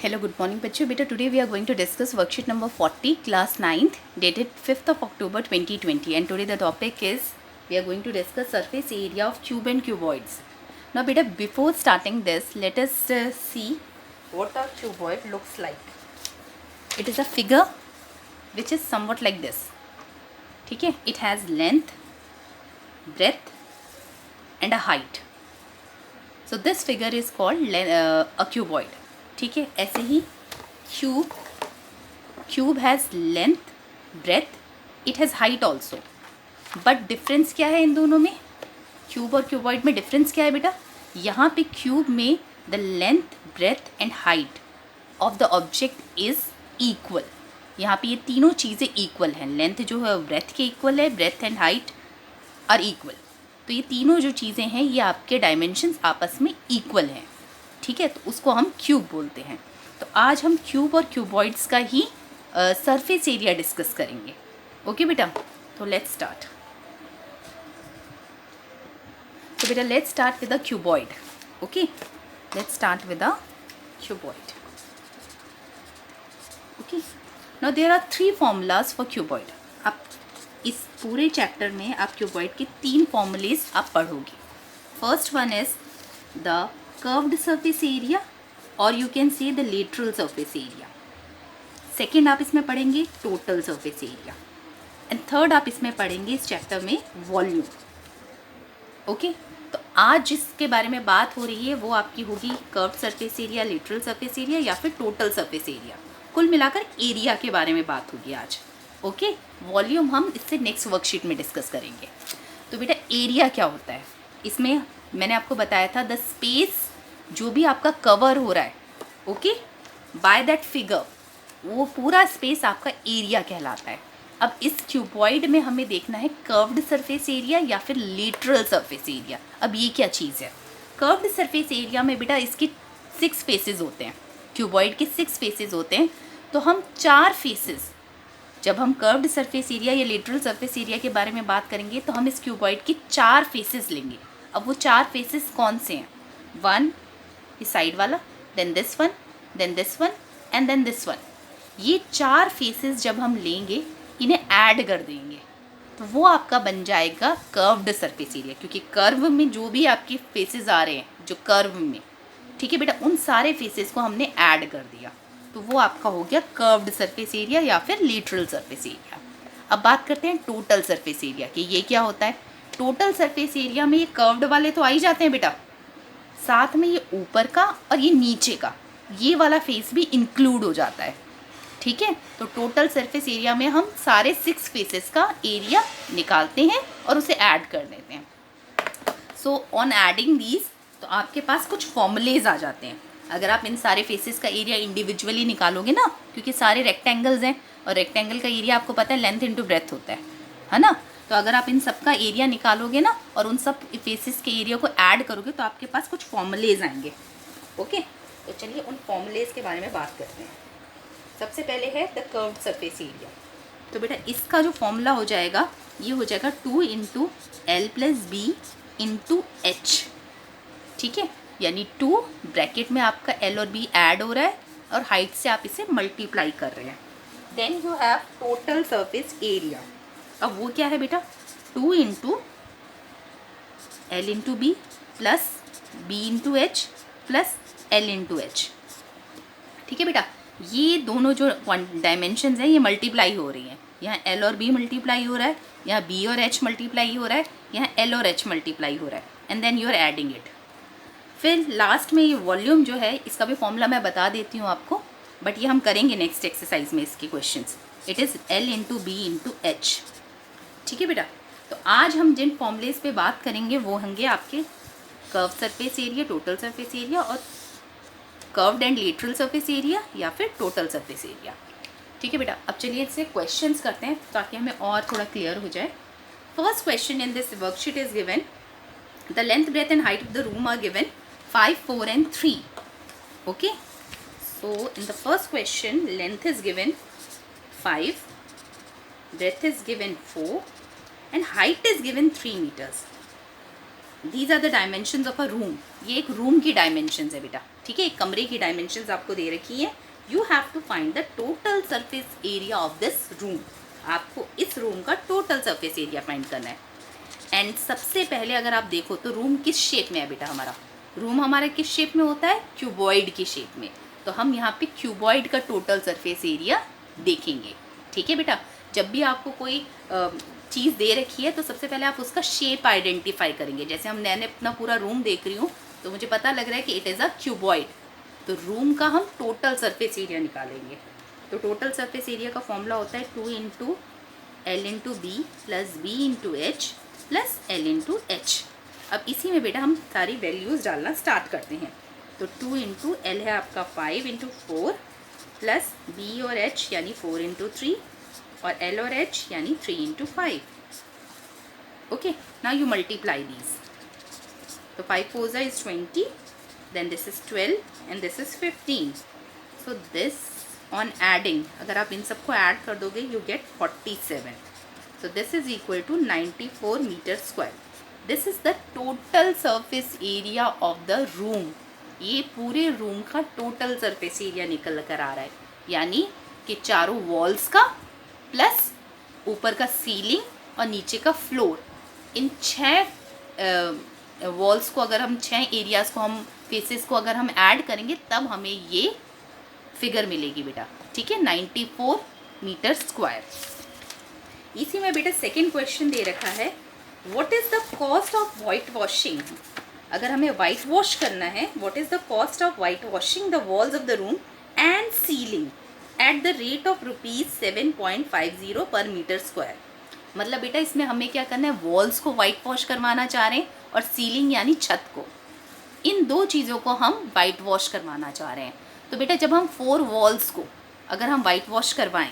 Hello, good morning बच्चों. बेटा today we are going to discuss worksheet number 40 class 9th dated 5th of October 2020 and today the topic is we are going to discuss surface area of cube and cuboids. Now beta, before starting this let us see what a cuboid looks like. It is a figure which is somewhat like this. ठीक है, it has length, breadth and a height. So this figure is called a cuboid. ठीक है, ऐसे ही cube has length, breadth, it has height also. But difference क्या है इन दोनों में? क्यूब और क्यूबॉइड में डिफरेंस क्या है बेटा? यहाँ पे क्यूब में the length, breadth and height of the object is equal. यहाँ पे ये तीनों चीज़ें इक्वल हैं. लेंथ जो है ब्रेथ के इक्वल है, breadth and height are equal. तो ये तीनों जो चीज़ें हैं ये आपके डायमेंशंस आपस में इक्वल हैं. ठीक है, तो उसको हम क्यूब बोलते हैं. तो आज हम क्यूब और क्यूबॉइड्स का ही सरफेस एरिया डिस्कस करेंगे. ओके बेटा, तो लेट्स स्टार्ट. तो बेटा let's start with a cuboid. Okay, let's start with a cuboid. Okay, now there are 3 formulas for cuboid. आप इस पूरे चैप्टर में आप क्यूबॉइड के 3 फॉर्मूलेज आप पढ़ोगे. First one is the curved surface area और you can say the lateral surface area. Second आप इसमें पढ़ेंगे total surface area and third आप इसमें पढ़ेंगे इस चैप्टर में वॉल्यूम. ओके, तो आज जिसके बारे में बात हो रही है वो आपकी होगी curved surface area, lateral surface area या फिर total surface area. कुल मिलाकर एरिया के बारे में बात होगी आज. ओके, वॉल्यूम हम इससे नेक्स्ट वर्कशीट में डिस्कस करेंगे. तो बेटा एरिया क्या होता है? इसमें मैंने आपको बताया था द स्पेस जो भी आपका कवर हो रहा है, ओके, बाय दैट फिगर, वो पूरा स्पेस आपका एरिया कहलाता है. अब इस क्यूबॉइड में हमें देखना है कर्व्ड सरफेस एरिया या फिर लेटरल सरफेस एरिया. अब ये क्या चीज़ है? कर्व्ड सरफेस एरिया में बेटा इसके 6 फेसेस होते हैं. क्यूबॉइड के 6 फेसेस होते हैं. तो हम 4 फेसेस, जब हम कर्व्ड सरफेस एरिया या लेटरल सरफेस एरिया के बारे में बात करेंगे तो हम इस क्यूबॉइड के 4 फेसेस लेंगे. अब वो 4 फेसेस कौन से हैं? 1 इस साइड वाला, then this one and then this one. ये 4 फेसेस जब हम लेंगे, इन्हें ऐड कर देंगे तो वो आपका बन जाएगा कर्व्ड सरफेस एरिया. क्योंकि कर्व में जो भी आपके फेसेस आ रहे हैं, जो कर्व में, ठीक है बेटा, उन सारे फेसेस को हमने ऐड कर दिया तो वो आपका हो गया कर्व्ड सरफेस एरिया या फिर लेटरल सरफेस एरिया. अब बात करते हैं टोटल सरफेस एरिया की. ये क्या होता है? टोटल सरफेस एरिया में ये कर्व्ड वाले तो आ ही जाते हैं बेटा, साथ में ये ऊपर का और ये नीचे का, ये वाला फेस भी इंक्लूड हो जाता है. ठीक है, तो टोटल सरफेस एरिया में हम सारे 6 फेसेस का एरिया निकालते हैं और उसे ऐड कर देते हैं. सो ऑन एडिंग दीज, तो आपके पास कुछ फॉर्मूलेज आ जाते हैं. अगर आप इन सारे फेसेस का एरिया इंडिविजुअली निकालोगे ना, क्योंकि सारे रेक्टेंगल्स हैं और रेक्टेंगल का एरिया आपको पता है लेंथ इंटू ब्रेथ होता है ना. तो अगर आप इन सब का एरिया निकालोगे ना और उन सब फेसेस के एरिया को ऐड करोगे तो आपके पास कुछ फॉर्मूलेज आएंगे. ओके, तो चलिए उन फॉर्मूलेज के बारे में बात करते हैं. सबसे पहले है द कर्व्ड सरफेस एरिया. तो बेटा इसका जो फॉर्मूला हो जाएगा, ये हो जाएगा 2 into L plus B into H. ठीक है, यानी 2 ब्रैकेट में आपका एल और बी ऐड हो रहा है और हाइट से आप इसे मल्टीप्लाई कर रहे हैं. Then you have total surface area. अब वो क्या है बेटा? 2 into L into B plus B into H plus L into H. ठीक है बेटा, ये दोनों जो डायमेंशंस हैं ये मल्टीप्लाई हो रही हैं. यहाँ एल और बी मल्टीप्लाई हो रहा है, यहाँ बी और एच मल्टीप्लाई हो रहा है, यहाँ एल और एच मल्टीप्लाई हो रहा है and then you are adding it. फिर लास्ट में ये वॉल्यूम जो है इसका भी फॉर्मूला मैं बता देती हूँ आपको, बट ये हम करेंगे नेक्स्ट एक्सरसाइज में इसके questions. It is L into B into H. ठीक है बेटा, तो आज हम जिन फॉर्मूलेज पे बात करेंगे वो होंगे आपके curve surface area, total surface area और curved and lateral surface area या फिर टोटल सरफेस एरिया. ठीक है बेटा, अब चलिए इससे क्वेश्चंस करते हैं ताकि हमें और थोड़ा क्लियर हो जाए. First question in this worksheet is given the length, breadth and height of the room are given 5, 4 and 3. okay, so in the first question length is given 5, breadth is given 4 and height is given 3 meters. These are the dimensions of a room. ये एक room की dimensions है बेटा. ठीक है, एक कमरे की डायमेंशंस आपको दे रखी है। You have to find the total surface area of this room. आपको इस रूम का टोटल सरफेस एरिया फाइंड करना है। एंड सबसे पहले अगर आप देखो तो रूम किस शेप में है बेटा हमारा? रूम हमारा किस शेप में होता है? क्यूबॉइड की शेप में। तो हम यहाँ पे क्यूबॉइड का टोटल सरफेस एरिया देखेंगे। ठीक है बेटा, जब भी आपको कोई चीज़ दे रखी है तो सबसे पहले आप उसका शेप आइडेंटिफाई करेंगे। जैसे मैंने अपना पूरा रूम देख रही हूँ तो मुझे पता लग रहा है कि इट इज़ अ क्यूबॉइड, तो रूम का हम टोटल सरफेस एरिया निकालेंगे। तो टोटल सरफेस एरिया का फॉर्मूला होता है 2 into L into B plus B into H plus L into H. अब इसी में बेटा हम सारी वैल्यूज़ डालना स्टार्ट करते हैं। तो 2 इंटू एल है आपका 5 इंटू 4 प्लस बी और एच यानी 4 इंटू 3 और एल और एच यानी 3 into 5। Okay, now you multiply these. तो 5 4 is 20, then this is 12 and this is 15. So this on adding, अगर आप इन सबको ऐड कर दोगे you get 47. So this is equal to 94 meter square. This is the total surface area of the room. ये पूरे room का total surface area निकल कर आ रहा है, यानी कि चारों वॉल्स का प्लस ऊपर का सीलिंग और नीचे का फ्लोर, इन 6 वॉल्स को अगर हम 6 एरियाज़ को हम फेसेस को अगर हम ऐड करेंगे तब हमें ये फिगर मिलेगी बेटा। ठीक है, 94 मीटर स्क्वायर। इसी में बेटा सेकेंड क्वेश्चन दे रखा है, what is the cost of white washing. अगर हमें वाइट वॉश करना है, what is the cost of white washing the walls of the room and ceiling at the rate of ₹7.50 पर मीटर स्क्वायर। मतलब बेटा इसमें हमें क्या करना है, वॉल्स को वाइट वॉश करवाना चाह रहे हैं और सीलिंग यानी छत को, इन दो चीज़ों को हम वाइट वॉश करवाना चाह रहे हैं। तो बेटा जब हम 4 वॉल्स को अगर हम वाइट वॉश करवाएं,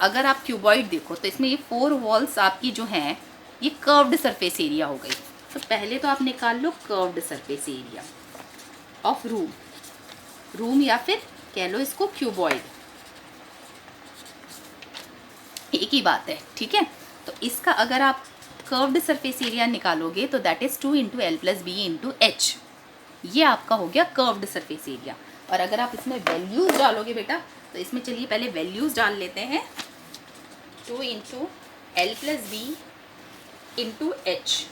अगर आप क्यूबॉइड देखो तो इसमें ये 4 वॉल्स आपकी जो हैं ये कर्व्ड सरफेस एरिया हो गई। तो पहले तो आप निकाल लो curved surface area of room या फिर कह लो इसको क्यूबॉइड, एक ही बात है। ठीक है, तो इसका अगर आप कर्व्ड सरफेस एरिया निकालोगे तो that is 2 into L plus B into H, ये आपका हो गया कर्व्ड सरफेस एरिया। और अगर आप इसमें वैल्यूज़ डालोगे बेटा तो इसमें चलिए पहले वैल्यूज़ डाल लेते हैं। 2 into L plus B into H.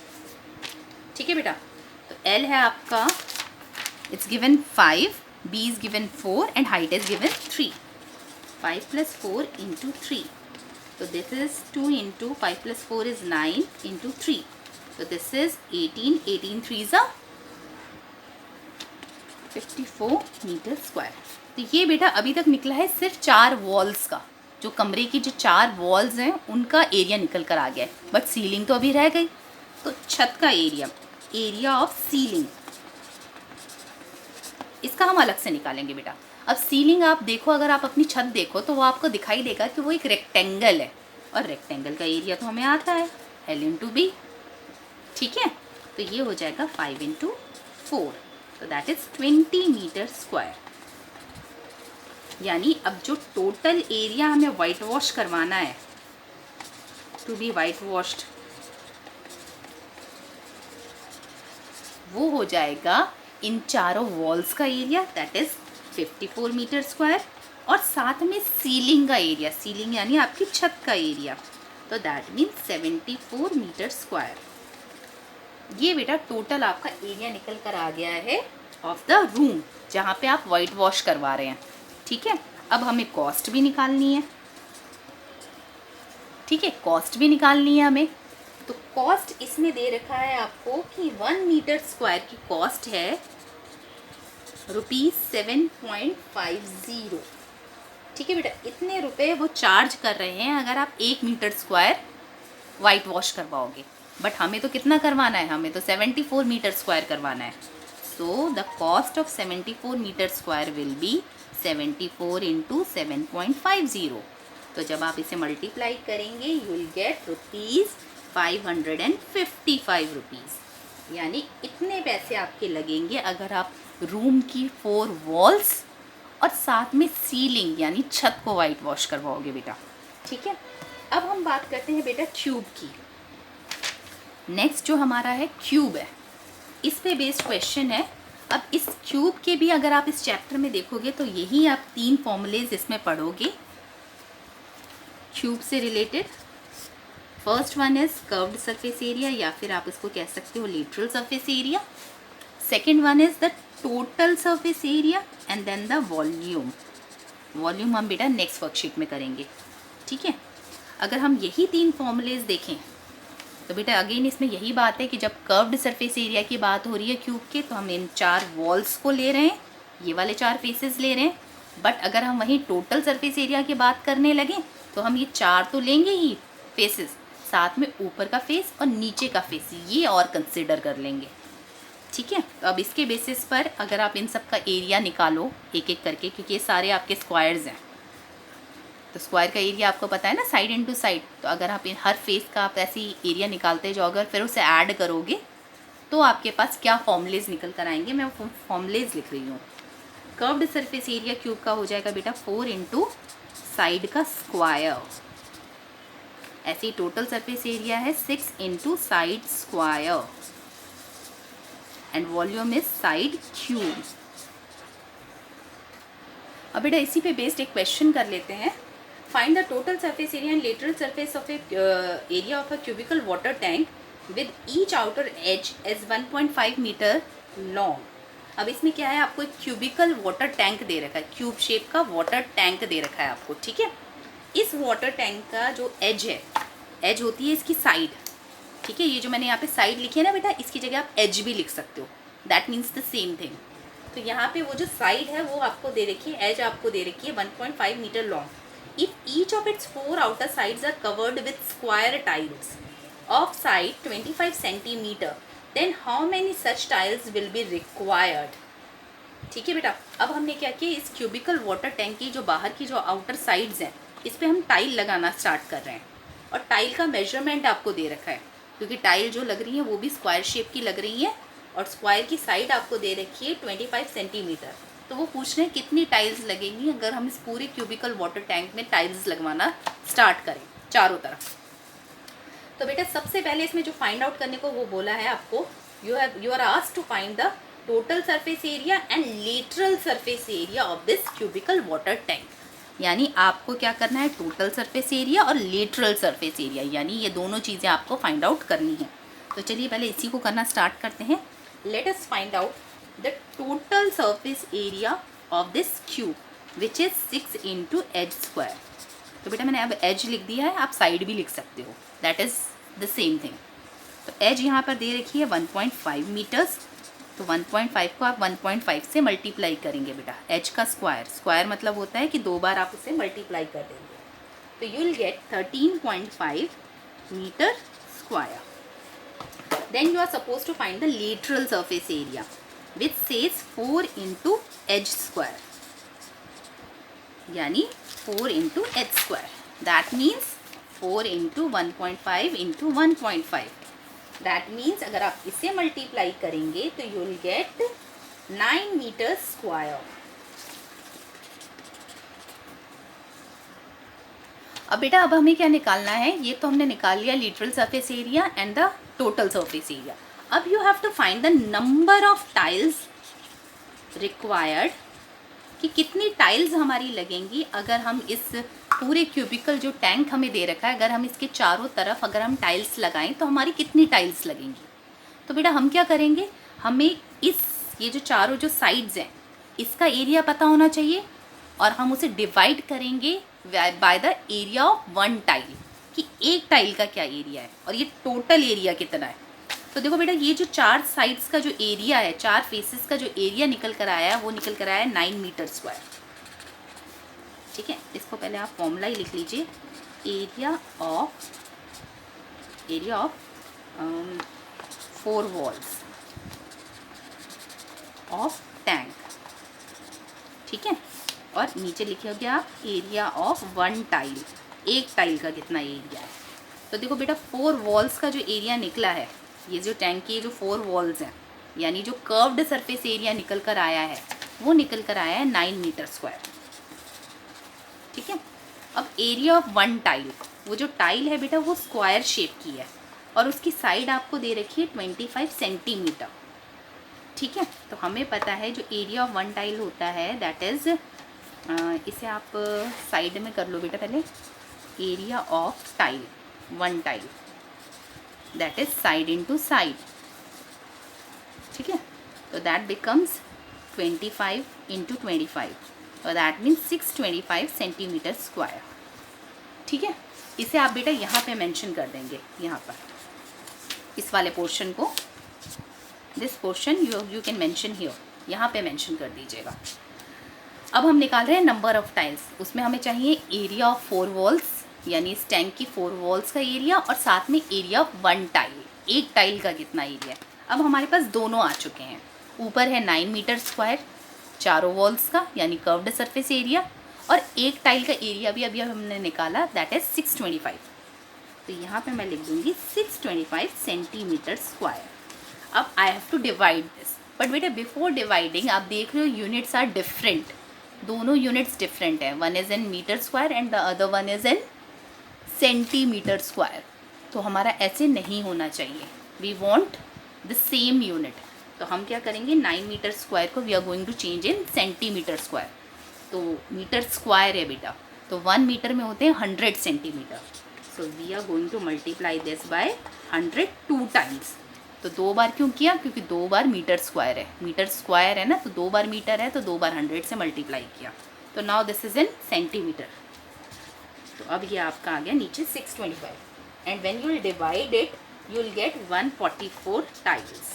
ठीक है बेटा, तो एल है आपका it's given 5, B is given 4 and height is given 3। 5 plus 4 into 3, so this is 2 into 5 plus 4 is 9 into 3, so this is 18, 18 3s are 54 metre square. तो ये बेटा अभी तक निकला है सिर्फ 4 वॉल्स का, जो कमरे की जो 4 वॉल्स हैं उनका एरिया निकल कर आ गया है, बट सीलिंग तो अभी रह गई। तो छत का एरिया ऑफ सीलिंग, इसका हम अलग से निकालेंगे बेटा। अब सीलिंग आप देखो, अगर आप अपनी छत देखो तो वो आपको दिखाई देगा कि वो एक रेक्टेंगल है, और रेक्टेंगल का एरिया तो हमें आता है एल इंटू बी। ठीक है, तो ये हो जाएगा 5 इंटू 4, तो दैट इज़ 20 मीटर स्क्वायर। यानी अब जो टोटल एरिया हमें वाइट वॉश करवाना है, टू बी वाइट वॉश्ड, वो हो जाएगा इन चारों वॉल्स का area that is 54 metre square, और साथ में सीलिंग का एरिया, सीलिंग यानी आपकी छत का एरिया, तो दैट मीन्स 74 मीटर स्क्वायर। ये बेटा टोटल आपका एरिया निकल कर आ गया है ऑफ द रूम जहाँ पे आप वाइट वॉश करवा रहे हैं। ठीक है, अब हमें कॉस्ट भी निकालनी है। ठीक है, कॉस्ट भी निकालनी है हमें। तो कॉस्ट इसमें दे रखा है आपको कि 1 मीटर स्क्वायर की कॉस्ट है ₹7.50। ठीक है बेटा, इतने रुपए वो चार्ज कर रहे हैं अगर आप 1 मीटर स्क्वायर वाइट वॉश करवाओगे, बट हमें तो कितना करवाना है, हमें तो 74 मीटर स्क्वायर करवाना है। So the cost of 74 metre square will be 74 into 7.50। तो जब आप इसे मल्टीप्लाई करेंगे यू विल गेट ₹555, यानी इतने पैसे आपके लगेंगे अगर आप रूम की 4 वॉल्स और साथ में सीलिंग यानी छत को वाइट वॉश करवाओगे बेटा। ठीक है, अब हम बात करते हैं बेटा क्यूब की। नेक्स्ट जो हमारा है क्यूब है, इस पे बेस्ड क्वेश्चन है। अब इस क्यूब के भी अगर आप इस चैप्टर में देखोगे तो यही आप 3 फॉर्मूलेज इसमें पढ़ोगे क्यूब से related. First one is curved surface area, या फिर आप इसको कह सकते हो lateral surface area. Second one is the total surface area and then the volume. Volume हम बेटा नेक्स्ट वर्कशीट में करेंगे, ठीक है। अगर हम यही 3 फॉर्मूलेज देखें तो बेटा अगेन इसमें यही बात है कि जब कर्व्ड सरफेस एरिया की बात हो रही है क्यूब के, तो हम इन 4 वॉल्स को ले रहे हैं, ये वाले 4 फेसेस ले रहे हैं। बट अगर हम वहीं टोटल सरफेस एरिया की बात करने लगे तो हम ये 4 तो लेंगे ही फेसेस, साथ में ऊपर का फेस और नीचे का फेस ये और कंसिडर कर लेंगे, ठीक है। तो अब इसके बेसिस पर अगर आप इन सब का एरिया निकालो एक एक करके, क्योंकि ये सारे आपके स्क्वायर्स हैं, तो स्क्वायर का एरिया आपको पता है ना, साइड इनटू साइड। तो अगर आप इन हर फेस का आप ऐसी एरिया निकालते जाओ, अगर फिर उसे ऐड करोगे तो आपके पास क्या फॉर्मूलेज निकल कर आएंगे। मैं फॉर्मूलेज लिख रही हूँ। कर्व्ड सरफेस एरिया क्यूब का हो जाएगा बेटा 4 इंटू साइड का स्क्वायर। ऐसे ही टोटल सरफेस एरिया है 6 into side square and volume is side cube. अब बेटा इसी पे बेस्ड एक क्वेश्चन कर लेते हैं। Find the total surface area and lateral surface of area of a cubical water tank with each outer edge edge 1.5 metre long. अब इसमें क्या है, आपको एक क्यूबिकल वाटर टैंक दे रखा है, क्यूब शेप का वाटर टैंक दे रखा है आपको, ठीक है। इस वाटर टैंक का जो एज है, एज होती है इसकी साइड, ठीक है। ये जो मैंने यहाँ पे साइड लिखी है ना बेटा, इसकी जगह आप एज भी लिख सकते हो, that means the same thing. तो यहाँ पे वो जो साइड है वो आपको दे रखी है, एज आपको दे रखी है 1.5 metre long. If each of its 4 outer sides are covered with square tiles of side 25 centimetre, then how many such tiles will be required. ठीक है बेटा, अब हमने क्या किया, इस क्यूबिकल वाटर टैंक की जो बाहर की जो आउटर साइड्स हैं इस पर हम टाइल लगाना स्टार्ट कर रहे हैं। और टाइल का मेजरमेंट आपको दे रखा है, क्योंकि टाइल जो लग रही है वो भी स्क्वायर शेप की लग रही है और स्क्वायर की साइड आपको दे रखी है 25 सेंटीमीटर। तो वो पूछ रहे हैं कितनी टाइल्स लगेंगी अगर हम इस पूरे क्यूबिकल वाटर टैंक में टाइल्स लगवाना स्टार्ट करें चारों तरफ। तो बेटा सबसे पहले इसमें जो फाइंड आउट करने को वो बोला है आपको, you are asked to find the total surface area and lateral surface area of this cubical water tank. यानी आपको क्या करना है, टोटल सरफेस एरिया और लेटरल सरफेस एरिया, यानी ये दोनों चीज़ें आपको फाइंड आउट करनी है। तो चलिए पहले इसी को करना स्टार्ट करते हैं। Let us find out the total surface area of this cube which is 6 into edge square. तो बेटा मैंने अब एज लिख दिया है, आप साइड भी लिख सकते हो, that is the same thing. तो एज यहाँ पर दे रखी है 1.5 मीटर्स, तो 1.5 को आप 1.5 से मल्टीप्लाई करेंगे बेटा, एच का स्क्वायर, स्क्वायर मतलब होता है कि 2 बार आप उसे मल्टीप्लाई कर देंगे, तो you will get 13.5 metre square. Then you are supposed to find the lateral surface area which says 4 into h square, यानी 4 into h square, that means 4 into 1.5 into 1.5, that means अगर आप इसे मल्टीप्लाई करेंगे तो you will get 9 metre square. अब बेटा अब हमें क्या निकालना है, ये तो हमने निकाल लिया lateral surface area and the total surface area. अब you have to find the number of tiles required, कि कितनी टाइल्स हमारी लगेंगी अगर हम इस पूरे क्यूबिकल जो टैंक हमें दे रखा है, अगर हम इसके चारों तरफ अगर हम टाइल्स लगाएं तो हमारी कितनी टाइल्स लगेंगी। तो बेटा हम क्या करेंगे, हमें ये जो चारों जो साइड्स हैं इसका एरिया पता होना चाहिए और हम उसे डिवाइड करेंगे by the area of 1 tile, कि एक टाइल का क्या एरिया है और ये टोटल एरिया कितना है। तो देखो बेटा ये जो 4 साइड्स का जो एरिया है, 4 फेसेस का जो एरिया निकल कर आया है वो निकल कर आया है 9 मीटर स्क्वायर। ठीक है, इसको पहले आप फॉर्मूला ही लिख लीजिए, area of 4 walls of tank. ठीक है, और नीचे लिखोगे आप एरिया ऑफ 1 टाइल, एक टाइल का कितना एरिया है। तो देखो बेटा 4 वॉल्स का जो एरिया निकला है, ये जो टैंक की जो 4 वॉल्स हैं, यानी जो कर्व्ड सरफेस एरिया निकल कर आया है वो निकल कर आया है 9 मीटर स्क्वायर। ठीक है, अब एरिया ऑफ 1 टाइल, वो जो टाइल है बेटा वो स्क्वायर शेप की है और उसकी साइड आपको दे रखी है 25 सेंटीमीटर। ठीक है, तो हमें पता है जो एरिया ऑफ वन टाइल होता है दैट इज़, इसे आप साइड में कर लो बेटा पहले, area of tile, one tile that is side into side, ठीक है, तो दैट बिकम्स 25 इंटू 25 और दैट मीन्स 625 सेंटीमीटर स्क्वायर, ठीक है। इसे आप बेटा यहाँ पे मेंशन कर देंगे, यहाँ पर इस वाले पोर्शन को, this portion you can mention here, यहाँ पे मेंशन कर दीजिएगा। अब हम निकाल रहे हैं नंबर ऑफ टाइल्स, उसमें हमें चाहिए एरिया ऑफ 4 वॉल्स, यानी इस टैंक की 4 वॉल्स का एरिया और साथ में एरिया ऑफ वन टाइल, एक टाइल का कितना एरिया है। अब हमारे पास दोनों आ चुके हैं, ऊपर है 9 मीटर स्क्वायर चारों वॉल्स का यानी कर्व्ड सरफेस एरिया, और एक टाइल का एरिया भी अभी हमने निकाला दैट इज 625, तो यहाँ पे मैं लिख दूँगी 625 सेंटीमीटर स्क्वायर। अब I have to divide this, but बेटा बिफोर डिवाइडिंग आप देख रहे हो यूनिट्स आर डिफरेंट, दोनों यूनिट्स डिफरेंट है, one is in metre square and the other one is in centimetre square, तो हमारा ऐसे नहीं होना चाहिए, we want the same unit. तो हम क्या करेंगे, 9 मीटर स्क्वायर को we are going to change in centimetre square, तो मीटर स्क्वायर है बेटा, तो 1 मीटर में होते हैं 100 centimetre, so we are going to multiply this by 100 2 times. तो 2 बार क्यों किया, क्योंकि 2 बार मीटर स्क्वायर है, मीटर स्क्वायर है ना, तो 2 बार मीटर है तो 2 बार 100 से मल्टीप्लाई किया, तो now this is in centimeter. तो अब ये आपका आ गया नीचे 625, and when you will divide it you will get 144 tiles,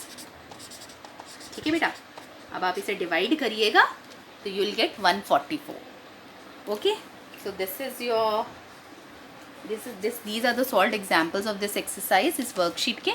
ठीक है बेटा। अब आप इसे डिवाइड करिएगा तो you will get 144, okay. So this is your, these are the solved examples of this exercise, इस वर्कशीट के।